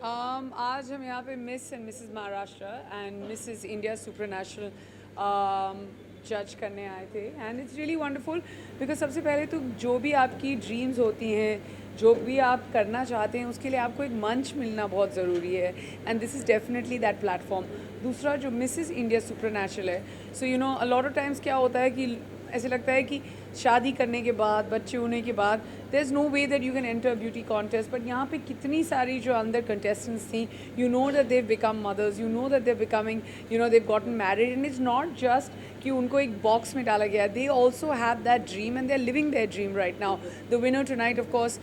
आज हम यहाँ पे miss and Mrs Maharashtra and Mrs India super national जज करने आए थे and it's really wonderful because सबसे पहले तो जो भी आपकी ड्रीम्स होती हैं, जो भी आप करना चाहते हैं, उसके लिए आपको एक मंच मिलना बहुत ज़रूरी है and this is definitely that platform. दूसरा जो मिसेस इंडिया सुपर नेशनल है, so you know a lot of times क्या होता है कि ऐसे लगता है कि शादी करने के बाद, बच्चे होने के बाद there is no way that you can enter beauty contest, but यहाँ पे कितनी सारी जो अंदर कंटेस्टेंट्स थी, you know that they become mothers, you know that they becoming, you know they gotten married and it's not just कि उनको एक बॉक्स में डाला गया, they also have that dream and they are living their dream right now. The winner tonight of course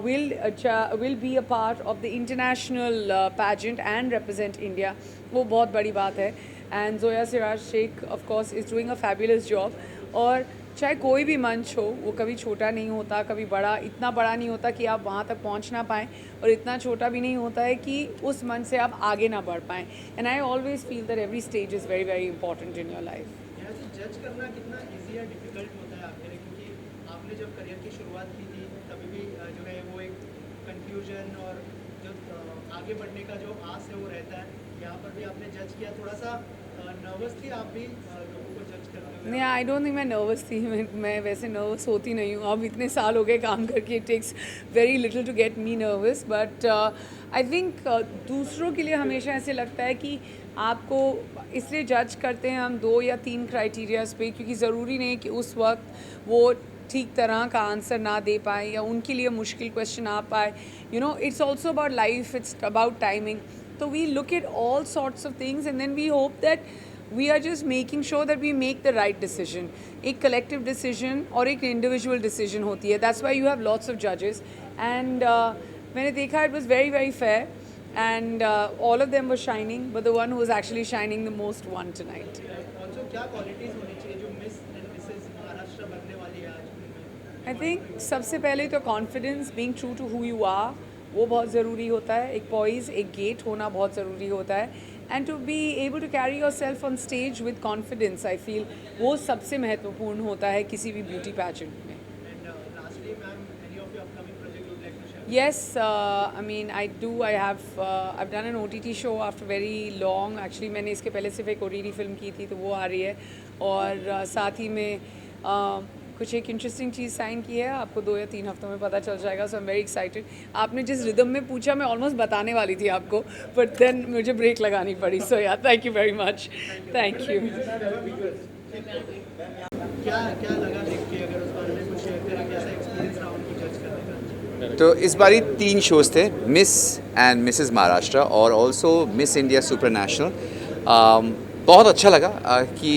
will be a part of the international pageant and represent India, वो बहुत बड़ी बात है। And Zoya Siraj Shaikh of course is doing a fabulous job. और चाहे कोई भी मंच हो, वो कभी छोटा नहीं होता, कभी बड़ा, इतना बड़ा नहीं होता कि आप वहाँ तक पहुँच ना पाएँ, और इतना छोटा भी नहीं होता है कि उस मंच से आप आगे ना बढ़ पाएँ। And I always feel that every stage is very very important in your life. जज करना कितना इजी या डिफिकल्ट होता है आपके लिए, क्योंकि आपने जब करियर की शुरुआत की थी तभी भी जो है वो एक कंफ्यूजन और जो आगे बढ़ने का जो आस है वो रहता है। यहाँ पर भी आपने जज किया, थोड़ा सा नर्वस थी आप भी लोगों को जज करते हुए? नहीं, आई डोंट थिंक मैं नर्वस थी। मैं वैसे नर्वस होती नहीं हूँ, अब इतने साल हो गए काम करके, it takes very little to get me nervous. But I think दूसरों के लिए हमेशा ऐसे लगता है कि आपको इसलिए जज करते हैं हम 2 या 3 क्राइटेरियाज पे, क्योंकि ज़रूरी नहीं कि उस वक्त वो ठीक तरह का आंसर ना दे पाए या उनके लिए मुश्किल क्वेश्चन आ पाए। You know, it's also about life, it's about timing. So we look at all sorts of things and then we hope that we are just making sure that we make the right decision. एक collective decision और एक individual decision होती है. That's why you have lots of judges. And मैंने देखा it was very very fair and all of them were shining, but the one who was actually shining the most won tonight. Also क्या qualities होनी चाहिए जो miss and Mrs Maharashtra बनने वाली है आज? I think सबसे पहले तो confidence, being true to who you are, वो बहुत ज़रूरी होता है। एक पॉइज़, एक गेट होना बहुत ज़रूरी होता है। And to be able to carry yourself on stage with confidence, I feel वो सबसे महत्वपूर्ण होता है किसी भी ब्यूटी पैजेंट में। Yes, I mean I do. I've done an OTT show after very long. Actually मैंने इसके पहले सिर्फ एक OTT फिल्म की थी, तो वो आ रही है। और साथ ही में कुछ एक इंटरेस्टिंग चीज़ साइन की है, आपको 2 या 3 हफ्तों में पता चल जाएगा। सो आई एम वेरी एक्साइटेड। आपने जिस रिदम में पूछा मैं ऑलमोस्ट बताने वाली थी आपको, बट देन मुझे ब्रेक लगानी पड़ी। सो या thank you very much. Thank you. क्या क्या लगा देख के, अगर उस बारे में कुछ शेयर करें, कैसा एक्सपीरियंस रहा उनको जज करने का? तो इस बारी 3 शोज़ थे, मिस एंड मिसेस महाराष्ट्र और also miss India super national. बहुत अच्छा लगा कि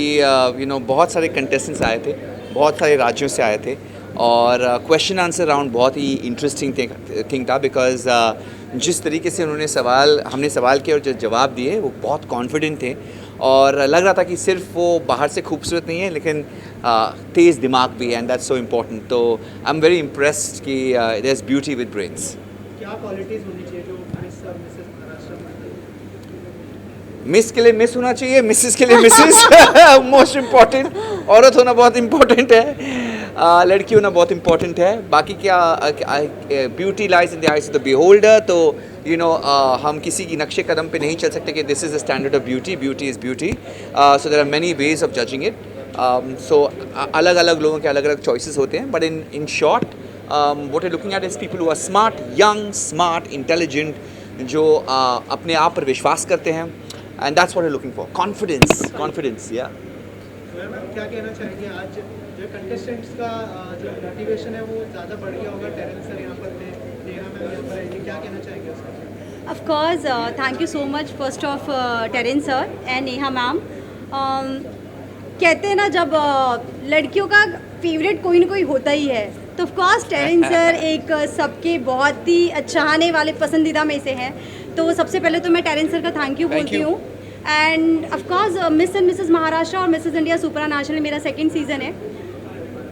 यू नो बहुत सारे कंटेस्टेंट्स आए थे, बहुत सारे राज्यों से आए थे, और क्वेश्चन आंसर राउंड बहुत ही इंटरेस्टिंग थिंग था। बिकॉज जिस तरीके से हमने सवाल किए और जो जवाब दिए वो बहुत कॉन्फिडेंट थे, और लग रहा था कि सिर्फ वो बाहर से खूबसूरत नहीं है लेकिन तेज़ दिमाग भी है, एंड दैट्स सो इम्पोर्टेंट। तो आई एम वेरी इम्प्रेस्ड कि there is beauty with brains. क्या क्वालिटीज़ होनी चाहिए जो मिस और मिसेस महाराष्ट्र बनते हैं? मिस के लिए मिस होना चाहिए, मिसेस के लिए मिसेस मोस्ट इम्पॉर्टेंट। औरत होना बहुत इम्पोर्टेंट है, लड़की होना बहुत इम्पोर्टेंट है। बाकी क्या, beauty lies in the eyes of the beholder. तो यू नो हम किसी की नक्शे कदम पे नहीं चल सकते कि this is the standard of beauty, beauty is beauty. So there are many ways of judging it. So अलग अलग लोगों के अलग अलग चॉइसेस होते हैं, but in short what I looking at is people who are smart, young, smart, intelligent, जो अपने आप पर विश्वास करते हैं, and that's what I looking for. Confidence या मैम क्या कहना चाहेंगे, आज जो कंटेस्टेंट्स का जो मोटिवेशन है वो ज़्यादा बढ़ गया होगा? टेरेंस सर यहाँ पर थे, नेहा मैम यहाँ पर आएंगे, क्या कहना चाहेंगे उसका? Of course, thank you so much first of Terence sir and Neha ma'am. कहते हैं ना, जब लड़कियों का फेवरेट कोई ना कोई होता ही है, तो ऑफ कोर्स टेरेंस सर एक सबके बहुत ही चाहने वाले पसंदीदा में से हैं। तो सबसे पहले तो मैं टेरेंस सर का थैंक यू बोलती हूँ। End of course miss and Mrs Maharashtra और मिसेस इंडिया सुपरा नेशनल मेरा 2nd सीज़न है।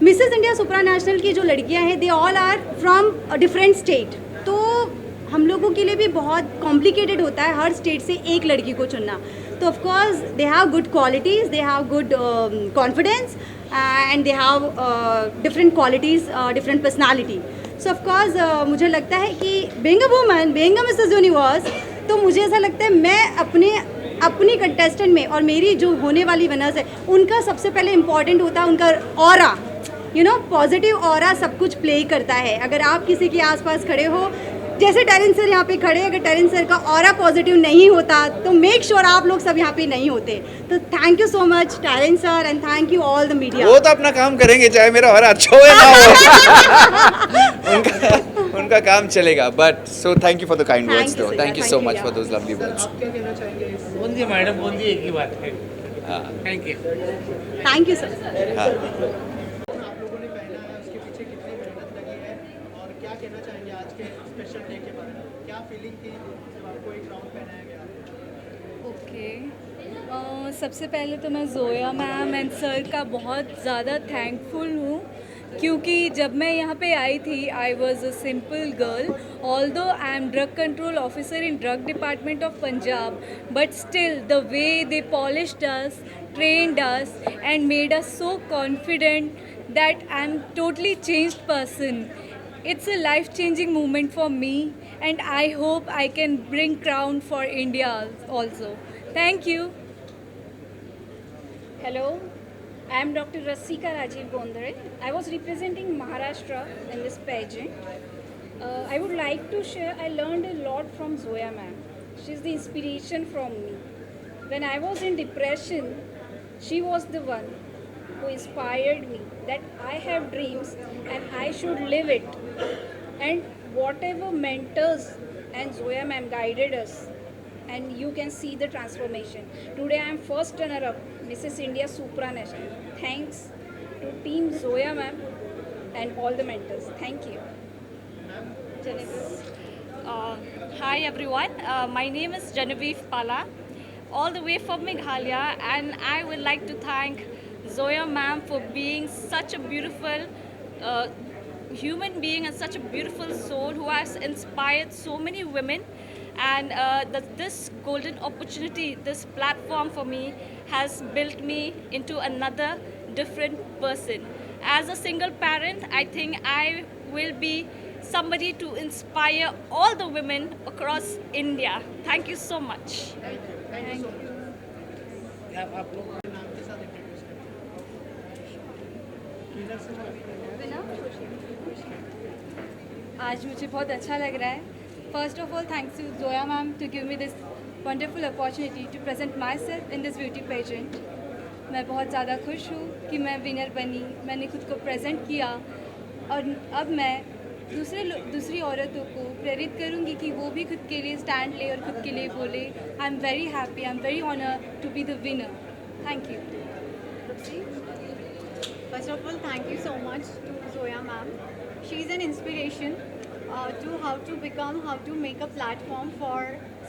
मिसेस इंडिया सुपरा नेशनल की जो लड़कियाँ हैं, they all are from different state, तो हम लोगों के लिए भी बहुत कॉम्प्लिकेटेड होता है हर स्टेट से एक लड़की को चुनना। तो of course they have good qualities, they have good confidence and they have different qualities, different personality. So of course मुझे लगता है कि being a woman, being a Mrs universe, तो मुझे ऐसा लगता है मैं अपनी कंटेस्टेंट में और मेरी जो होने वाली विनर्स है उनका सबसे पहले इम्पॉर्टेंट होता है उनका ऑरा, पॉजिटिव ऑरा सब कुछ प्ले करता है। अगर आप किसी के आसपास खड़े हो, जैसे टैरेंस सर यहाँ पे खड़े, अगर टैरेंस सर का ऑरा पॉजिटिव नहीं होता तो मेक श्योर आप लोग सब यहाँ पे नहीं होते। तो thank you so much Terence sir and thank you all the media. वो तो अपना काम करेंगे, चाहे मेरा और अच्छा हो या ना हो। उनका काम चलेगा। But so thank you for the kind Thank words you, दो, sir. Thank you Thank so you, much yeah. For those lovely words. आप क्या कहना चाहेंगे इस बोलिए मैडम, बोलिए, एक ही बात है। हाँ thank you. Thank you sir. हाँ। आप लोगों ने पहना है उसके पीछे कितनी मेहनत लगी है और क्या कहना चाहेंगे आज के स्पेशल डे के बारे में? क्या फीलिंग थी जब आपको एक राउंड पहनाया गया? ओके सबसे पहले तो मैं जोया मैम एंड सर का बहुत ज़्यादा थैंकफुल हूँ, क्योंकि जब मैं यहाँ पे आई थी I was a simple girl, although I am drug control officer in drug department of Punjab, but still the way they polished us, trained us and made us so confident that I'm totally changed person. It's a life-changing moment for me and I hope I can bring crown for India also. Thank you. Hello, I am Dr. Rasika Rajiv Bondare. I was representing Maharashtra in this pageant. I would like to share, I learned a lot from Zoya ma'am. She's the inspiration from me. When I was in depression, she was the one who inspired me that I have dreams and I should live it. And whatever mentors and Zoya ma'am guided us, and you can see the transformation. Today I am first runner-up, Mrs. India Supranational. Thanks to Team Zoya ma'am and all the mentors. Thank you. Hi everyone, my name is Genevieve Pala, all the way from Meghalaya, and I would like to thank Zoya ma'am for being such a beautiful human being and such a beautiful soul who has inspired so many women, and this golden opportunity, this platform for me has built me into another different person. As a single parent, I think I will be somebody to inspire all the women across India. Thank you so much. Thank you so much. आप लोग नाम के साथ introduce करें। आज मुझे बहुत अच्छा लग रहा है। First of all thanks to Zoya ma'am to give me this wonderful opportunity to present myself in this beauty pageant. मैं बहुत ज़्यादा खुश हूँ कि मैं विनर बनी, मैंने खुद को प्रेजेंट किया और अब मैं दूसरी औरतों को प्रेरित करूँगी कि वो भी खुद के लिए स्टैंड ले और खुद के लिए बोले। I am very happy, I am very honour to be the winner. Thank you. First of all, thank you so much to Zoya ma'am. She's an inspiration to how to become, how to make a platform for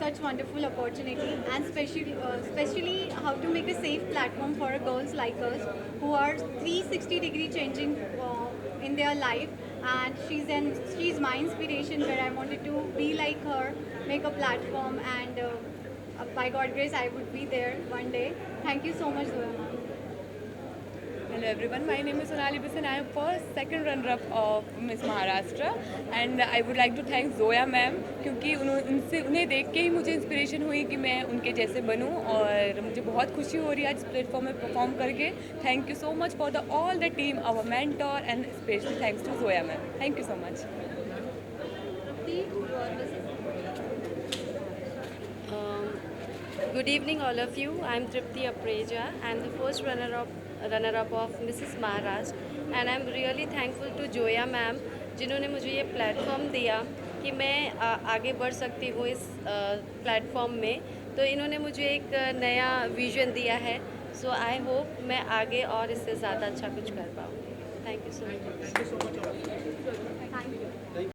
such wonderful opportunity, and especially how to make a safe platform for girls like us who are 360-degree changing in their life. And she's my inspiration, where I wanted to be like her, make a platform, and by God grace I would be there one day. Thank you so much, Zoya ma'am. Hello everyone, my name is Sonali Bisan. I am first second runner-up of Miss Maharashtra, and I would like to thank Zoya ma'am, क्योंकि उन्हें देख के ही मुझे inspiration हुई कि मैं उनके जैसे बनूं, और मुझे बहुत खुशी हो रही है आज इस प्लेटफॉर्म में परफॉर्म करके। Thank you so much for the all the team, our mentor, and specially thanks to Zoya ma'am. Thank you so much. Good evening all of you. I am Tripti Apreja. I am the first runner-up of Mrs. Maharashtra, and I am really thankful to Zoya ma'am, जिन्होंने मुझे ये platform दिया कि मैं आगे बढ़ सकती हूँ इस प्लेटफॉर्म में। तो इन्होंने मुझे एक नया विजन दिया है, सो आई होप मैं आगे और इससे ज़्यादा अच्छा कुछ कर पाऊँ। Thank you so much. Thank you so much.